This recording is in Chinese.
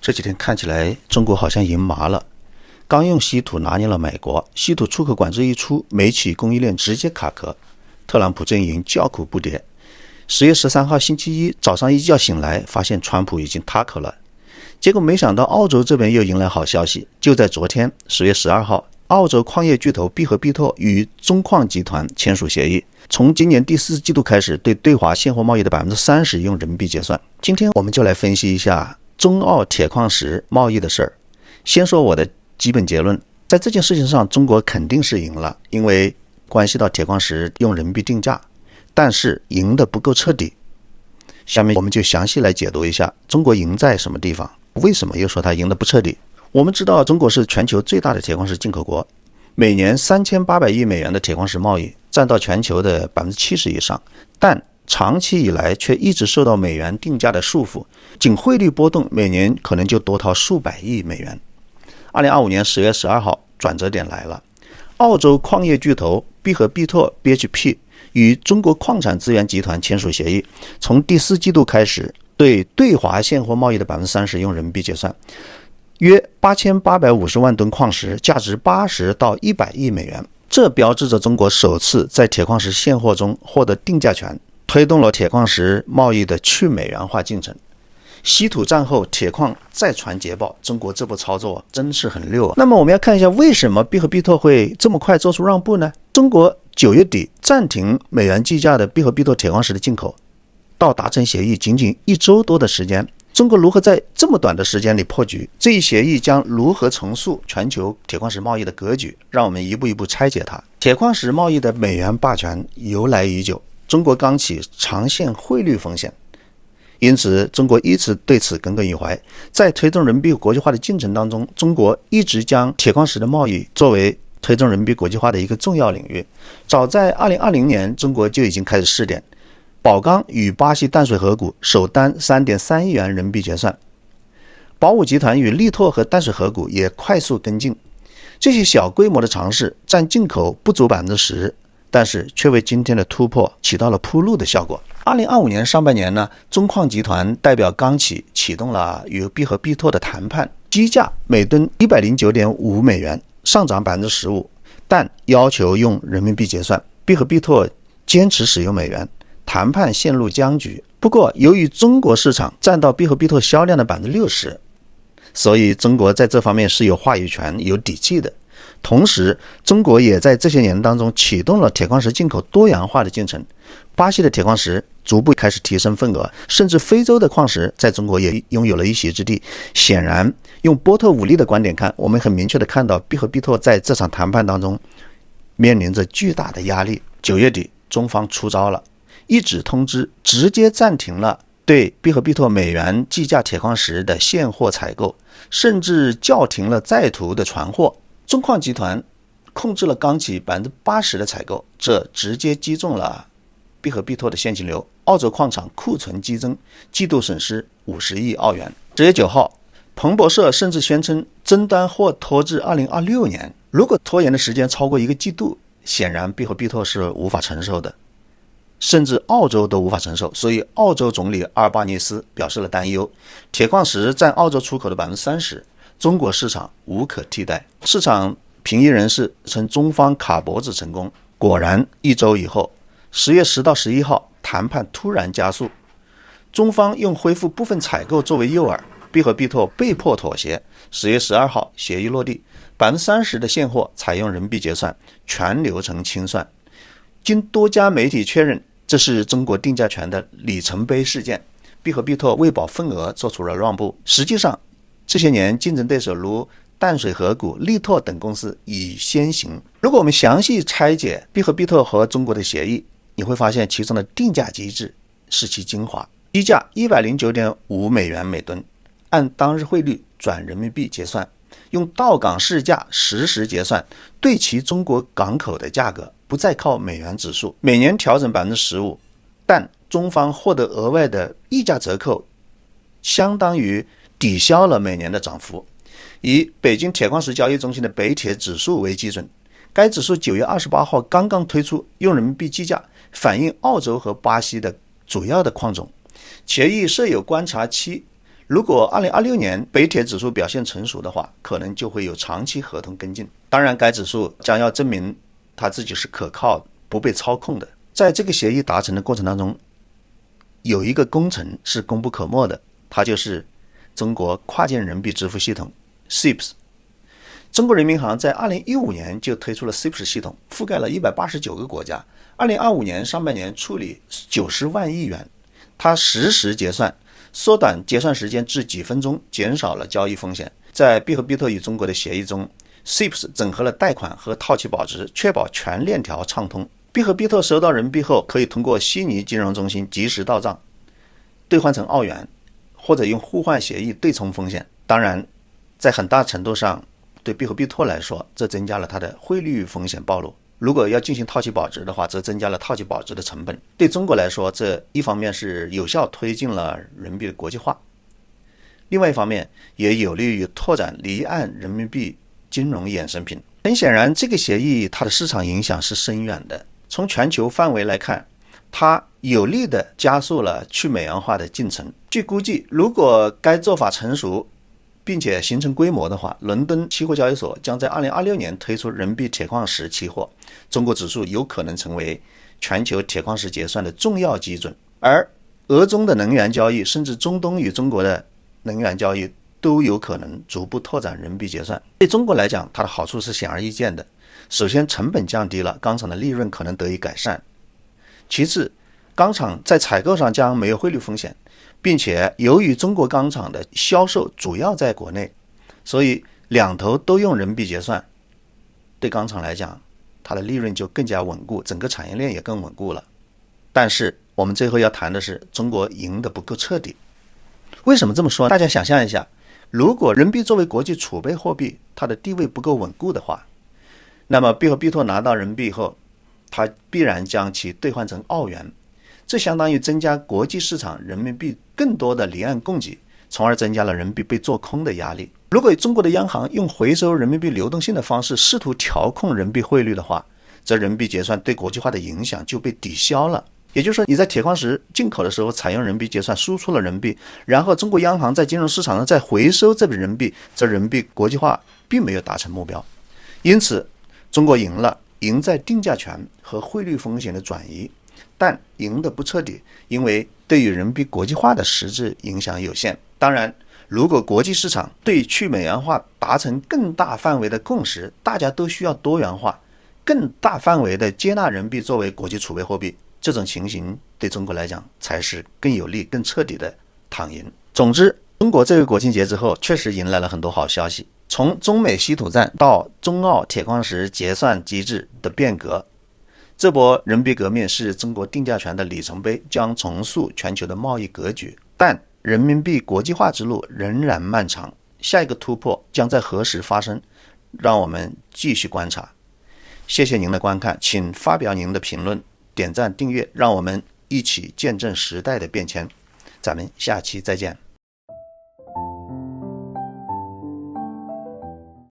这几天看起来中国好像赢麻了，刚用稀土拿捏了美国，稀土出口管制一出，煤气供应链直接卡壳，特朗普阵营叫苦不迭。10月13号星期一早上一觉醒来，发现川普已经塌口了。结果没想到澳洲这边又迎来好消息，就在昨天10月12号，澳洲矿业巨头必和必拓与中矿集团签署协议，从今年第4季度开始，对华现货贸易的 30% 用人民币结算。今天我们就来分析一下中澳铁矿石贸易的事儿。先说我的基本结论，在这件事情上中国肯定是赢了，因为关系到铁矿石用人民币定价，但是赢得不够彻底。下面我们就详细来解读一下中国赢在什么地方，为什么又说它赢得不彻底。我们知道中国是全球最大的铁矿石进口国，每年3800亿美元的铁矿石贸易占到全球的 70% 以上，但长期以来却一直受到美元定价的束缚，仅汇率波动每年可能就多掏数百亿美元。2025年10月12号转折点来了，澳洲矿业巨头必和必拓 BHP 与中国矿产资源集团签署协议，从第4季度开始对华现货贸易的 30% 用人民币结算，约8850万吨矿石，价值80到100亿美元。这标志着中国首次在铁矿石现货中获得定价权，推动了铁矿石贸易的去美元化进程。稀土战后铁矿再传捷报，中国这波操作真是很溜啊。那么我们要看一下为什么必和必拓会这么快做出让步呢？中国9月底暂停美元计价的必和必拓铁矿石的进口，到达成协议仅仅1周多的时间，中国如何在这么短的时间里破局？这一协议将如何重塑全球铁矿石贸易的格局？让我们一步一步拆解它。铁矿石贸易的美元霸权由来已久，中国刚起长线汇率风险，因此中国一直对此耿耿于怀。在推动人民币国际化的进程当中，中国一直将铁矿石的贸易作为推动人民币国际化的一个重要领域。早在2020年，中国就已经开始试点，宝钢与巴西淡水河谷首单 3.3 亿元人民币结算，宝武集团与力拓和淡水河谷也快速跟进。这些小规模的尝试占进口不足 10%， 但是却为今天的突破起到了铺路的效果。2025年上半年呢，中矿集团代表钢企启动了与必和必拓的谈判，基价每吨 109.5 美元，上涨 15%， 但要求用人民币结算，必和必拓坚持使用美元，谈判陷入僵局。不过由于中国市场占到必和必拓销量的 60%， 所以中国在这方面是有话语权有底气的。同时中国也在这些年当中启动了铁矿石进口多元化的进程，巴西的铁矿石逐步开始提升份额，甚至非洲的矿石在中国也拥有了一席之地。显然用波特五力的观点看，我们很明确的看到必和必拓在这场谈判当中面临着巨大的压力。9月底中方出招了，一纸通知直接暂停了对必和必拓美元计价铁矿石的现货采购，甚至叫停了在途的船货。中矿集团控制了钢企 80% 的采购，这直接击中了必和必拓的现金流，澳洲矿场库存激增，季度损失50亿澳元。10月9号，彭博社甚至宣称争端或拖至2026年。如果拖延的时间超过1个季度，显然必和必拓是无法承受的，甚至澳洲都无法承受。所以澳洲总理阿尔巴尼斯表示了担忧，铁矿石占澳洲出口的 30%， 中国市场无可替代。市场评议人士称中方卡脖子成功。果然1周以后，10月10到11号谈判突然加速，中方用恢复部分采购作为诱饵，必和必拓被迫妥协。10月12号协议落地，30% 的现货采用人民币结算，全流程清算。经多家媒体确认，这是中国定价权的里程碑事件，必和必拓为保份额做出了让步。实际上这些年竞争对手如淡水河谷、力拓等公司已先行。如果我们详细拆解必和必拓和中国的协议，你会发现其中的定价机制是其精华。基价 109.5 美元每吨，按当日汇率转人民币结算，用到港市价实时结算，对齐中国港口的价格，不再靠美元指数，每年调整 15%， 但中方获得额外的溢价折扣，相当于抵消了每年的涨幅。以北京铁矿石交易中心的北铁指数为基准，该指数9月28号刚刚推出，用人民币计价，反映澳洲和巴西的主要的矿种。协议设有观察期如果2026年北铁指数表现成熟的话，可能就会有长期合同跟进。当然，该指数将要证明它自己是可靠、不被操控的。在这个协议达成的过程当中，有一个工程是功不可没的，它就是中国跨境人民币支付系统 SIPS。中国人民银行在2015年就推出了 SIPS 系统，覆盖了189个国家。2025年上半年处理90万亿元，它实时结算，缩短结算时间至几分钟，减少了交易风险。在币和比特与中国的协议中， SIPS 整合了贷款和套期保值，确保全链条畅通。币和比特收到人民币后，可以通过悉尼金融中心及时到账，兑换成澳元，或者用互换协议对冲风险。当然，在很大程度上，对币和比特来说，这增加了它的汇率风险暴露。如果要进行套期保值的话，则增加了套期保值的成本。对中国来说，这一方面是有效推进了人民币的国际化，另外一方面也有利于拓展离岸人民币金融衍生品。很显然，这个协议它的市场影响是深远的。从全球范围来看，它有力地加速了去美元化的进程。据估计，如果该做法成熟并且形成规模的话，伦敦期货交易所将在2026年推出人民币铁矿石期货，中国指数有可能成为全球铁矿石结算的重要基准。而俄中的能源交易，甚至中东与中国的能源交易，都有可能逐步拓展人民币结算。对中国来讲，它的好处是显而易见的。首先，成本降低了，钢厂的利润可能得以改善。其次，钢厂在采购上将没有汇率风险，并且由于中国钢厂的销售主要在国内，所以两头都用人民币结算，对钢厂来讲，它的利润就更加稳固，整个产业链也更稳固了。但是我们最后要谈的是，中国赢得不够彻底。为什么这么说？大家想象一下，如果人民币作为国际储备货币，它的地位不够稳固的话，那么币和比特拿到人民币后，它必然将其兑换成澳元，这相当于增加国际市场人民币更多的离岸供给，从而增加了人民币被做空的压力。如果中国的央行用回收人民币流动性的方式试图调控人民币汇率的话，则人民币结算对国际化的影响就被抵消了。也就是说，你在铁矿石进口的时候采用人民币结算，输出了人民币，然后中国央行在金融市场上再回收这笔人民币，这人民币国际化并没有达成目标。因此中国赢了，赢在定价权和汇率风险的转移，但赢得不彻底，因为对于人民币国际化的实质影响有限。当然，如果国际市场对去美元化达成更大范围的共识，大家都需要多元化，更大范围的接纳人民币作为国际储备货币，这种情形对中国来讲才是更有利、更彻底的躺赢。总之，中国这个国庆节之后确实迎来了很多好消息，从中美稀土战到中澳铁矿石结算机制的变革，这波人民币革命是中国定价权的里程碑，将重塑全球的贸易格局。但人民币国际化之路仍然漫长，下一个突破将在何时发生？让我们继续观察。谢谢您的观看，请发表您的评论、点赞、订阅，让我们一起见证时代的变迁。咱们下期再见。